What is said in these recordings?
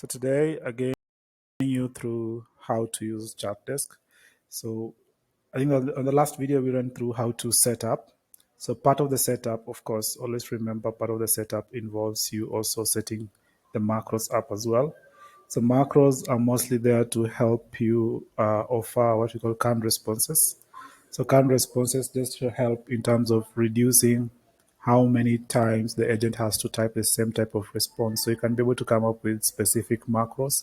So today, again, you through how to use Chatdesk. So I think on the last video we ran through how to set up. So part of the setup, of course, always remember part of the setup involves you also setting the macros up as well. So macros are mostly there to help you offer what we call canned responses. So canned responses just to help in terms of reducing how many times the agent has to type the same type of response. So you can be able to come up with specific macros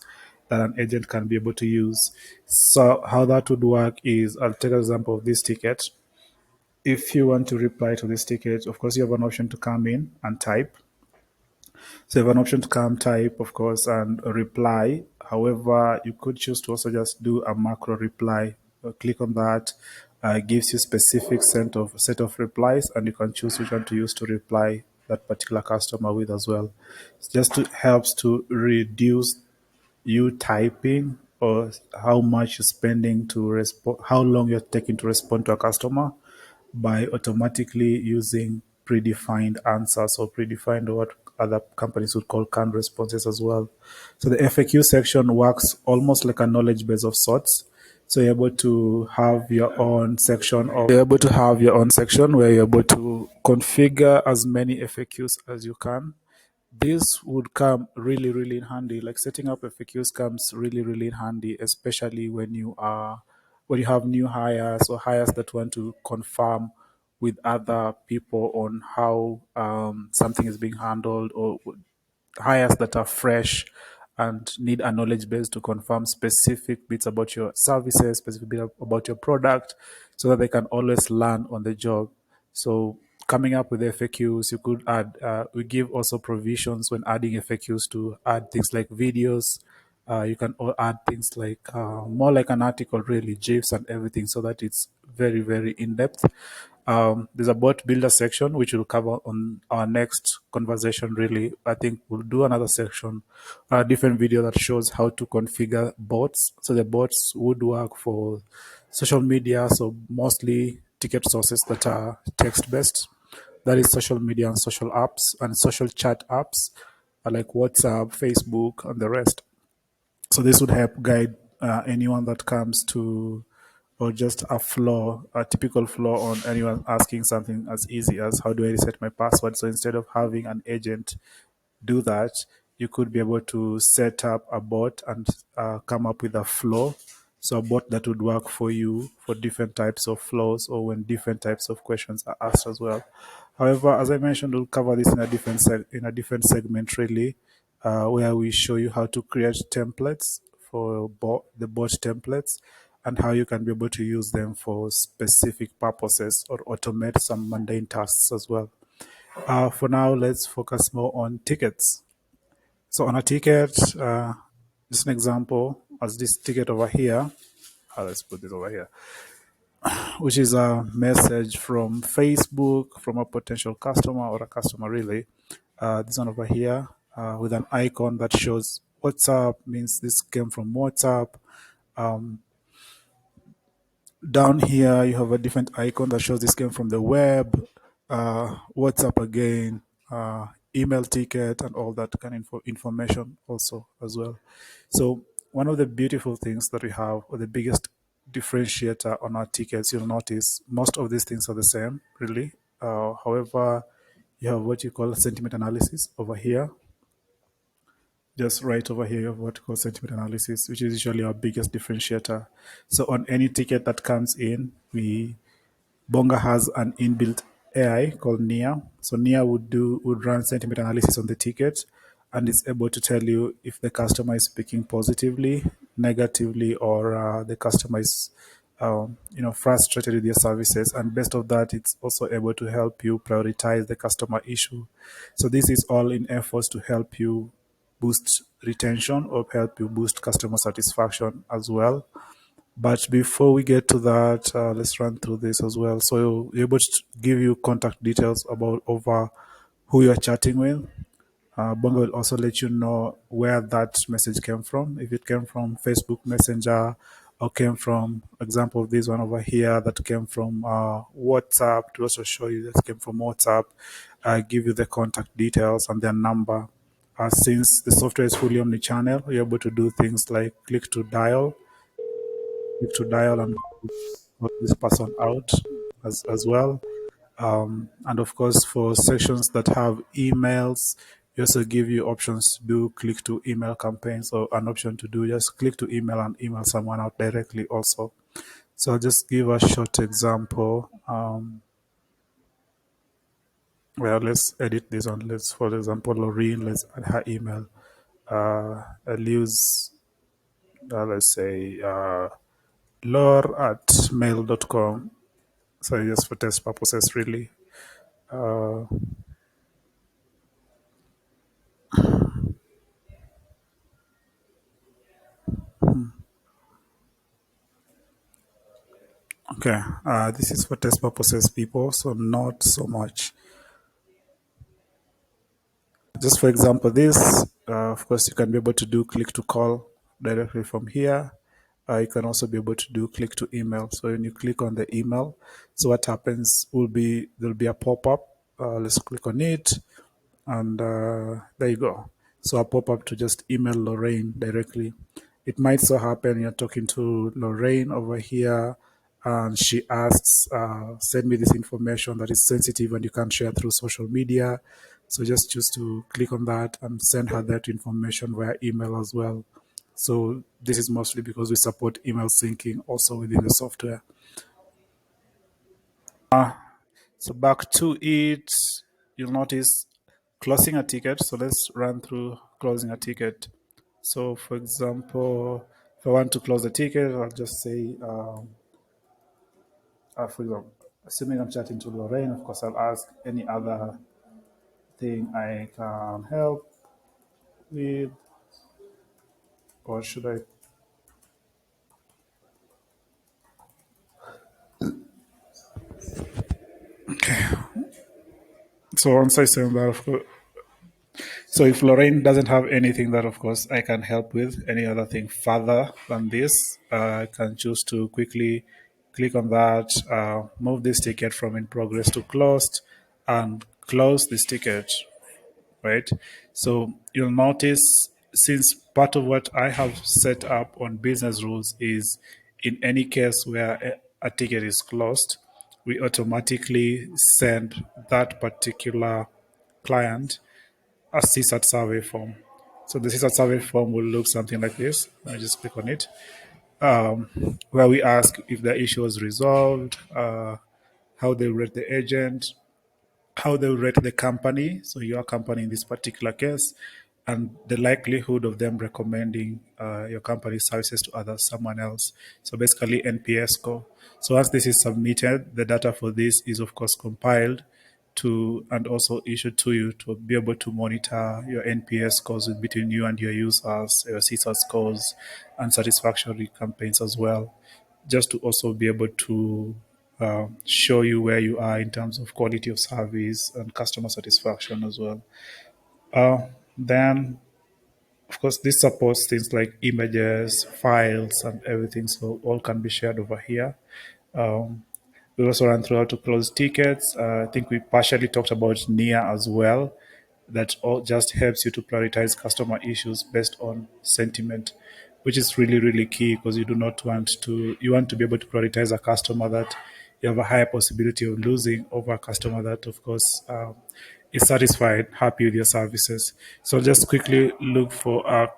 that an agent can be able to use. So how that would work is, I'll take an example of this ticket. If you want to reply to this ticket, of course, you have an option to come in and type. So you have an option to come type, of course, and reply. However, you could choose to also just do a macro reply. Click on that. Gives you specific set of replies, and you can choose which one to use to reply that particular customer with as well. It just helps to reduce you typing or how much you're spending to respond, how long you're taking to respond to a customer by automatically using predefined answers or predefined what other companies would call canned responses as well. So the FAQ section works almost like a knowledge base of sorts. So you're able to have your own section of you're able to have your own section where you're able to configure as many FAQs as you can. This would come really in handy. Like setting up FAQs comes really in handy, especially when you have new hires or hires that want to confirm with other people on how something is being handled, or hires that are fresh and need a knowledge base to confirm specific bits about your services, specific bit about your product, so that they can always learn on the job. So coming up with FAQs, you could add, we give also provisions when adding FAQs to add things like videos. You can add things like more like an article, really, GIFs and everything, so that it's very in depth. There's a bot builder section which we'll cover on our next conversation. Really, I think we'll do another section, a different video that shows how to configure bots. So the bots would work for social media, so mostly ticket sources that are text based. That is social media and social apps and social chat apps like WhatsApp, Facebook, and the rest. So this would help guide anyone that comes to, or just a flaw, a typical flaw on anyone asking something as easy as how do I reset my password. So instead of having an agent do that, you could be able to set up a bot and come up with a flow. So a bot that would work for you for different types of flows or when different types of questions are asked as well. However, as I mentioned, we'll cover this in a different segment, really, where we show you how to create templates for the bot templates and how you can be able to use them for specific purposes or automate some mundane tasks as well. For now, let's focus more on tickets. So on a ticket, just an example, as this ticket over here, let's put this over here, which is a message from Facebook from a potential customer or a customer, really. This one over here with an icon that shows WhatsApp, means this came from WhatsApp. Down here, you have a different icon that shows this came from the web, WhatsApp again, email ticket, and all that kind of information also as well. So one of the beautiful things that we have, or the biggest differentiator on our tickets, you'll notice most of these things are the same, really. However, you have what you call sentiment analysis over here. Just right over here, you have what we call sentiment analysis, which is usually our biggest differentiator. So on any ticket that comes in, Bonga has an inbuilt AI called Nia. So Nia would run sentiment analysis on the ticket, and it's able to tell you if the customer is speaking positively, negatively, or the customer is frustrated with your services. And based of that, it's also able to help you prioritize the customer issue. So this is all in efforts to help you boost retention or help you boost customer satisfaction as well. But before we get to that, let's run through this as well. So you're able to give you contact details about over who you're chatting with. Bongo will also let you know where that message came from. If it came from Facebook Messenger or came from, example of this one over here, that came from WhatsApp, to also show you that came from WhatsApp, give you the contact details and their number Since the software is fully omni-channel, you're able to do things like click to dial and call this person out as well. And of course, for sections that have emails, we also give you options to do click to email campaigns, or an option to do just click to email and email someone out directly also. So I'll just give a short example. Well, let's edit this one. Let's, for example, Lorraine, let's add her email. I'll use, let's say, lore at mail.com. So just for test purposes, really. Uh, okay, this is for test purposes, people, so not so much. Just for example, this, of course, you can be able to do click to call directly from here. You can also be able to do click to email. So when you click on the email, so what happens will be, there'll be a pop-up. Let's click on it, and there you go. So a pop-up to just email Lorraine directly. It might so happen you're talking to Lorraine over here, and she asks, send me this information that is sensitive and you can't share through social media. So just choose to click on that and send her that information via email as well. So this is mostly because we support email syncing also within the software. So back to it, you'll notice closing a ticket. So let's run through closing a ticket. So for example, if I want to close the ticket, I'll just say, for example, assuming I'm chatting to Lorraine, of course, I'll ask any other thing I can help with, or should I? So once I send that, of course, so if Lorraine doesn't have anything that, of course, I can help with, any other thing further than this, I can choose to quickly click on that, move this ticket from in progress to closed, and close this ticket, right? So you'll notice, since part of what I have set up on business rules is in any case where a ticket is closed, we automatically send that particular client a CSAT survey form. So the CSAT survey form will look something like this. I just click on it, where we ask if the issue was resolved, how they rate the agent, how they rate the company, so your company in this particular case, and the likelihood of them recommending your company's services to others, someone else. So basically NPS score. So once this is submitted, the data for this is of course compiled to and also issued to you to be able to monitor your NPS scores between you and your users, your CSAT scores, and satisfactory campaigns as well, just to also be able to show you where you are in terms of quality of service and customer satisfaction as well. Then, of course, this supports things like images, files, and everything, so all can be shared over here. We also run through how to close tickets. I think we partially talked about NIA as well. That all just helps you to prioritize customer issues based on sentiment, which is really, really key, because you do not want to, you want to be able to prioritize a customer that you have a higher possibility of losing over a customer that, of course, is satisfied, happy with your services. So just quickly look for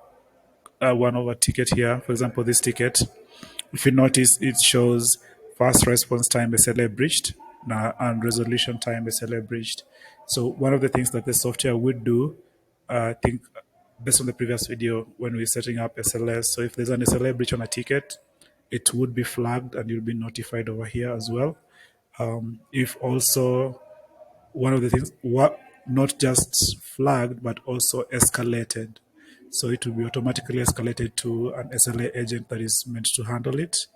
a one over ticket here. For example, this ticket, if you notice, it shows fast response time SLA breached and resolution time SLA breached. So one of the things that the software would do, I think, based on the previous video when we're setting up SLS, so if there's an SLA breach on a ticket, it would be flagged and you'll be notified over here as well. If also one of the things, what not just flagged but also escalated, so it will be automatically escalated to an SLA agent that is meant to handle it.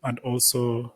And also